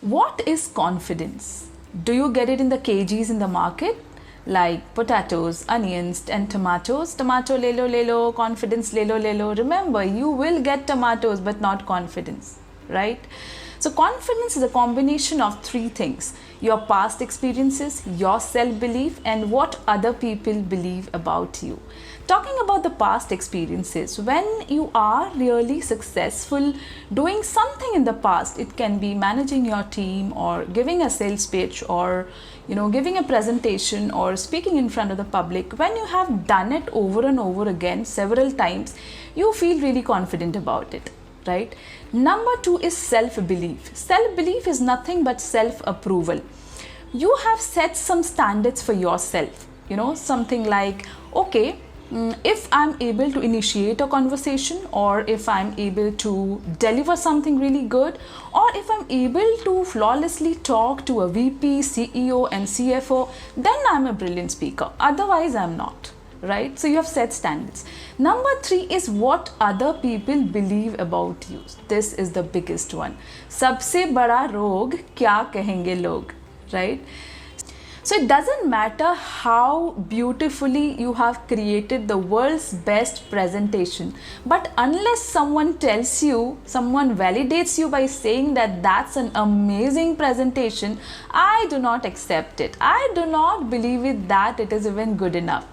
What is confidence? Do you get it in the kgs in the market? Like potatoes, onions, and tomatoes. Tomato lelo, confidence lelo. Remember, you will get tomatoes, but not confidence, right? So confidence is a combination of three things: your past experiences, your self-belief, and what other people believe about you. Talking about the past experiences, when you are really successful doing something in the past, it can be managing your team or giving a sales pitch or giving a presentation or speaking in front of the public. When you have done it over and over again several times, you feel really confident about it, right? Number two is self-belief. Self-belief is nothing but self-approval. You have set some standards for yourself, something like, okay, if I'm able to initiate a conversation, or if I'm able to deliver something really good, or if I'm able to flawlessly talk to a VP, CEO and CFO, then I'm a brilliant speaker. Otherwise, I'm not. Right? So you have set standards. Number three is what other people believe about you. This is the biggest one. Sabse bada rog kya kahenge log, right? So it doesn't matter how beautifully you have created the world's best presentation, but unless someone tells you, someone validates you by saying that that's an amazing presentation, I do not accept it. I do not believe it that it is even good enough.